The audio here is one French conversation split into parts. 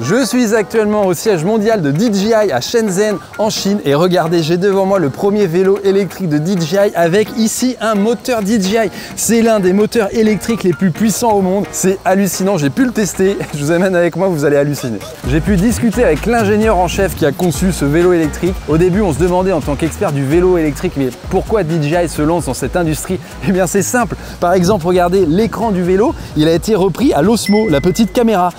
Je suis actuellement au siège mondial de DJI à Shenzhen en Chine et regardez, j'ai devant moi le premier vélo électrique de DJI avec ici un moteur DJI. C'est l'un des moteurs électriques les plus puissants au monde. C'est hallucinant, j'ai pu le tester. Je vous amène avec moi, vous allez halluciner. J'ai pu discuter avec l'ingénieur en chef qui a conçu ce vélo électrique. Au début, on se demandait en tant qu'expert du vélo électrique, mais pourquoi DJI se lance dans cette industrie? Eh bien, c'est simple. Par exemple, regardez l'écran du vélo, il a été repris à l'Osmo, la petite caméra.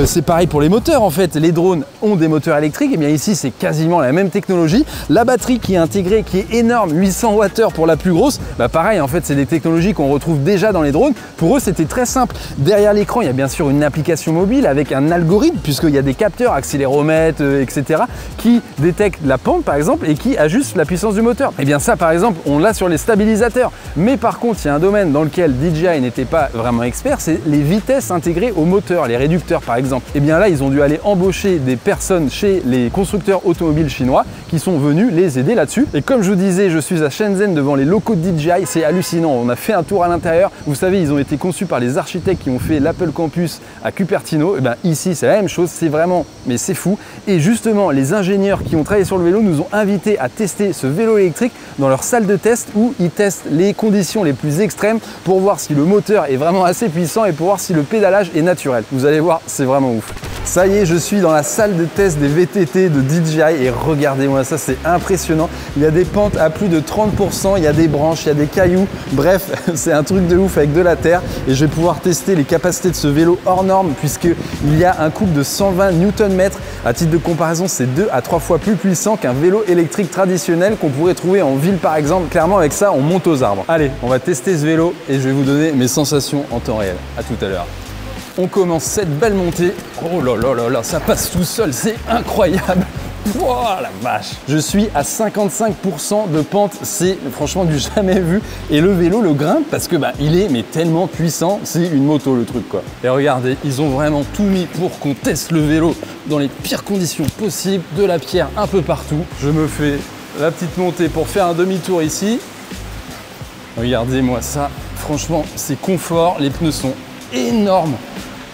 C'est pareil pour les moteurs en fait. Les drones ont des moteurs électriques. Et bien ici, c'est quasiment la même technologie. La batterie qui est intégrée, qui est énorme, 800 Wh pour la plus grosse. Bah pareil, en fait, c'est des technologies qu'on retrouve déjà dans les drones. Pour eux, c'était très simple. Derrière l'écran, il y a bien sûr une application mobile avec un algorithme, puisqu'il y a des capteurs, accéléromètres, etc., qui détectent la pente par exemple et qui ajustent la puissance du moteur. Et bien ça, par exemple, on l'a sur les stabilisateurs. Mais par contre, il y a un domaine dans lequel DJI n'était pas vraiment expert, c'est les vitesses intégrées au moteur, les réducteurs par exemple. Et bien là, ils ont dû aller embaucher des personnes chez les constructeurs automobiles chinois qui sont venus les aider là-dessus. Et comme je vous disais, je suis à Shenzhen devant les locaux de DJI, c'est hallucinant. On a fait un tour à l'intérieur. Vous savez, ils ont été conçus par les architectes qui ont fait l'Apple Campus à Cupertino. Et bien ici, c'est la même chose, c'est vraiment, mais c'est fou. Et justement, les ingénieurs qui ont travaillé sur le vélo nous ont invités à tester ce vélo électrique dans leur salle de test où ils testent les conditions les plus extrêmes pour voir si le moteur est vraiment assez puissant et pour voir si le pédalage est naturel. Vous allez voir, c'est vraiment ouf. Ça y est, je suis dans la salle de test des VTT de DJI et regardez-moi ça, c'est impressionnant. Il y a des pentes à plus de 30%, il y a des branches, il y a des cailloux. Bref, c'est un truc de ouf avec de la terre et je vais pouvoir tester les capacités de ce vélo hors norme puisqu'il y a un couple de 120 Nm. À titre de comparaison, c'est 2 à 3 fois plus puissant qu'un vélo électrique traditionnel qu'on pourrait trouver en ville par exemple. Clairement, avec ça, on monte aux arbres. Allez, on va tester ce vélo et je vais vous donner mes sensations en temps réel. À tout à l'heure. On commence cette belle montée. Oh là là là là, ça passe tout seul, c'est incroyable. Oh la vache. Je suis à 55% de pente, c'est franchement du jamais vu. Et le vélo le grimpe parce que il est mais tellement puissant, c'est une moto le truc quoi. Et regardez, ils ont vraiment tout mis pour qu'on teste le vélo dans les pires conditions possibles, de la pierre un peu partout. Je me fais la petite montée pour faire un demi-tour ici. Regardez-moi ça, franchement c'est confort, les pneus sont énormes.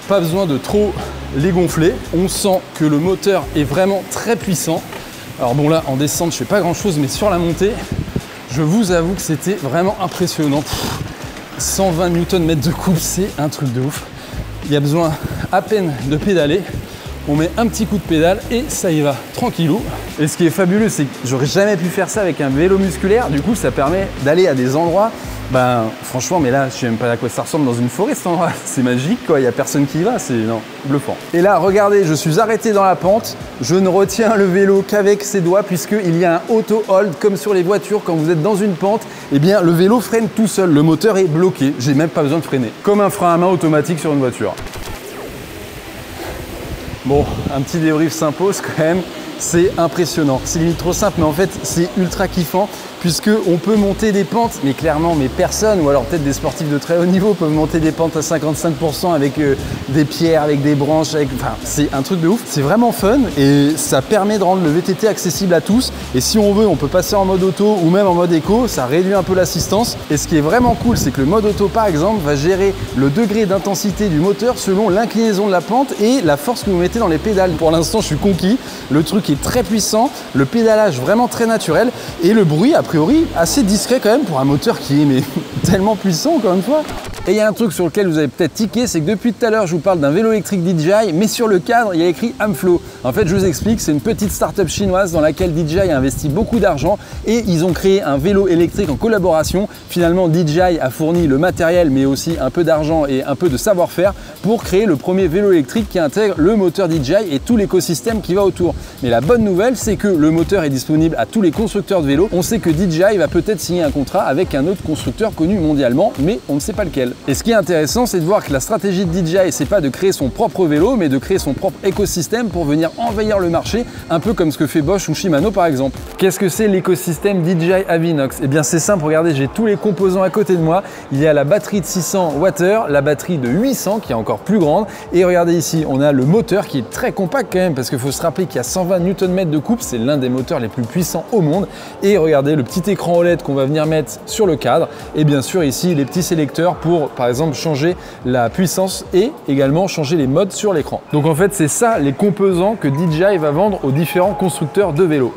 Pas besoin de trop les gonfler. On sent que le moteur est vraiment très puissant. Alors bon là en descente je fais pas grand chose mais sur la montée je vous avoue que c'était vraiment impressionnant. 120 Nm de couple, c'est un truc de ouf. Il y a besoin à peine de pédaler. On met un petit coup de pédale et ça y va tranquillou. Et ce qui est fabuleux, c'est que j'aurais jamais pu faire ça avec un vélo musculaire. Du coup, ça permet d'aller à des endroits, franchement, mais là, je sais même pas à quoi ça ressemble dans une forêt cet endroit. C'est magique, quoi. Il y a personne qui y va, c'est bluffant. Et là, regardez, je suis arrêté dans la pente. Je ne retiens le vélo qu'avec ses doigts puisqu'il y a un auto-hold comme sur les voitures. Quand vous êtes dans une pente, eh bien, le vélo freine tout seul. Le moteur est bloqué. J'ai même pas besoin de freiner. Comme un frein à main automatique sur une voiture. Bon, un petit débrief s'impose quand même, c'est impressionnant. C'est limite trop simple, mais en fait, c'est ultra kiffant puisqu'on peut monter des pentes, mais clairement, personne, ou alors peut-être des sportifs de très haut niveau peuvent monter des pentes à 55% avec des pierres, avec des branches, c'est un truc de ouf. C'est vraiment fun et ça permet de rendre le VTT accessible à tous. Et si on veut, on peut passer en mode auto ou même en mode éco, ça réduit un peu l'assistance. Et ce qui est vraiment cool, c'est que le mode auto, par exemple, va gérer le degré d'intensité du moteur selon l'inclinaison de la pente et la force que vous mettez dans les pédales. Pour l'instant, je suis conquis. Le truc est très puissant, le pédalage vraiment très naturel et le bruit, a priori, assez discret quand même pour un moteur qui est tellement puissant, encore une fois. Et il y a un truc sur lequel vous avez peut-être tiqué, c'est que depuis tout à l'heure, je vous parle d'un vélo électrique DJI, mais sur le cadre, il y a écrit Amflow. En fait, je vous explique, c'est une petite start-up chinoise dans laquelle DJI a investi beaucoup d'argent et ils ont créé un vélo électrique en collaboration. Finalement, DJI a fourni le matériel, mais aussi un peu d'argent et un peu de savoir-faire pour créer le premier vélo électrique qui intègre le moteur DJI et tout l'écosystème qui va autour. Mais la bonne nouvelle, c'est que le moteur est disponible à tous les constructeurs de vélos. On sait que DJI va peut-être signer un contrat avec un autre constructeur connu mondialement, mais on ne sait pas lequel. Et ce qui est intéressant, c'est de voir que la stratégie de DJI, c'est pas de créer son propre vélo, mais de créer son propre écosystème pour venir envahir le marché, un peu comme ce que fait Bosch ou Shimano par exemple. Qu'est-ce que c'est l'écosystème DJI Avinox? Eh bien c'est simple, regardez, j'ai tous les composants à côté de moi. Il y a la batterie de 600 Wh, la batterie de 800 qui est encore plus grande, et regardez ici, on a le moteur qui est très compact quand même, parce qu'il faut se rappeler qu'il y a 120 Nm de couple, c'est l'un des moteurs les plus puissants au monde. Et regardez le petit écran OLED qu'on va venir mettre sur le cadre, et bien sûr ici les petits sélecteurs pour pour par exemple changer la puissance et également changer les modes sur l'écran. Donc en fait c'est ça les composants que DJI va vendre aux différents constructeurs de vélos.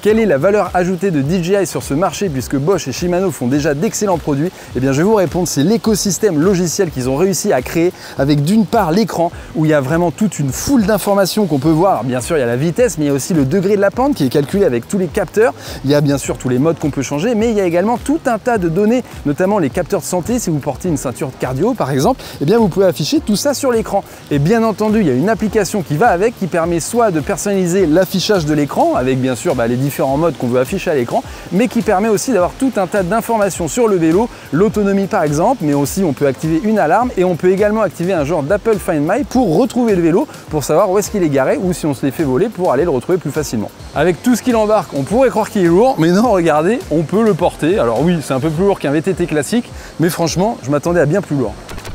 Quelle est la valeur ajoutée de DJI sur ce marché puisque Bosch et Shimano font déjà d'excellents produits? Eh bien je vais vous répondre, c'est l'écosystème logiciel qu'ils ont réussi à créer avec d'une part l'écran où il y a vraiment toute une foule d'informations qu'on peut voir. Alors, bien sûr il y a la vitesse mais il y a aussi le degré de la pente qui est calculé avec tous les capteurs. Il y a bien sûr tous les modes qu'on peut changer mais il y a également tout un tas de données, notamment les capteurs de santé. Si vous portez une ceinture de cardio par exemple, eh bien vous pouvez afficher tout ça sur l'écran. Et bien entendu il y a une application qui va avec qui permet soit de personnaliser l'affichage de l'écran avec bien sûr les différents modes qu'on veut afficher à l'écran, mais qui permet aussi d'avoir tout un tas d'informations sur le vélo, l'autonomie par exemple, mais aussi on peut activer une alarme et on peut également activer un genre d'Apple Find My pour retrouver le vélo, pour savoir où est-ce qu'il est garé ou si on se l'est fait voler pour aller le retrouver plus facilement. Avec tout ce qu'il embarque, on pourrait croire qu'il est lourd, mais non, regardez, on peut le porter. Alors oui, c'est un peu plus lourd qu'un VTT classique, mais franchement, je m'attendais à bien plus lourd.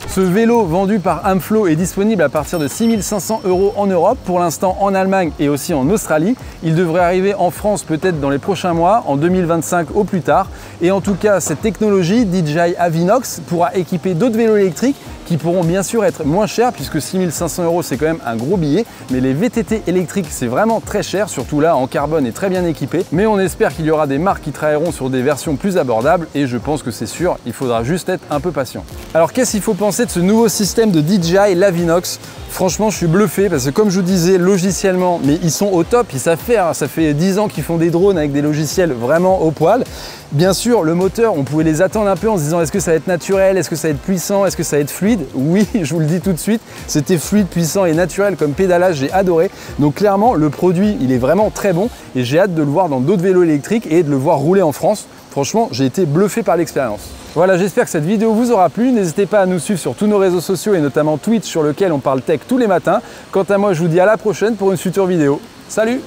Ce vélo vendu par Amflow est disponible à partir de 6 500 € en Europe, pour l'instant en Allemagne et aussi en Australie. Il devrait arriver en France peut-être dans les prochains mois, en 2025 au plus tard. Et en tout cas, cette technologie DJI Avinox pourra équiper d'autres vélos électriques qui pourront bien sûr être moins chers puisque 6 500 € c'est quand même un gros billet. Mais les VTT électriques c'est vraiment très cher, surtout là en carbone et très bien équipé. Mais on espère qu'il y aura des marques qui travailleront sur des versions plus abordables et je pense que c'est sûr, il faudra juste être un peu patient. Alors qu'est-ce qu'il faut penser de ce nouveau système de DJI Avinox? Franchement, je suis bluffé parce que comme je vous disais, logiciellement, mais ils sont au top, ils savent faire. Ça fait 10 ans qu'ils font des drones avec des logiciels vraiment au poil. Bien sûr, le moteur, on pouvait les attendre un peu en se disant est-ce que ça va être naturel, est-ce que ça va être puissant, est-ce que ça va être fluide? Oui, je vous le dis tout de suite, c'était fluide, puissant et naturel comme pédalage, j'ai adoré. Donc clairement, le produit, il est vraiment très bon et j'ai hâte de le voir dans d'autres vélos électriques et de le voir rouler en France. Franchement, j'ai été bluffé par l'expérience. Voilà, j'espère que cette vidéo vous aura plu. N'hésitez pas à nous suivre sur tous nos réseaux sociaux et notamment Twitch sur lequel on parle tech tous les matins. Quant à moi, je vous dis à la prochaine pour une future vidéo. Salut!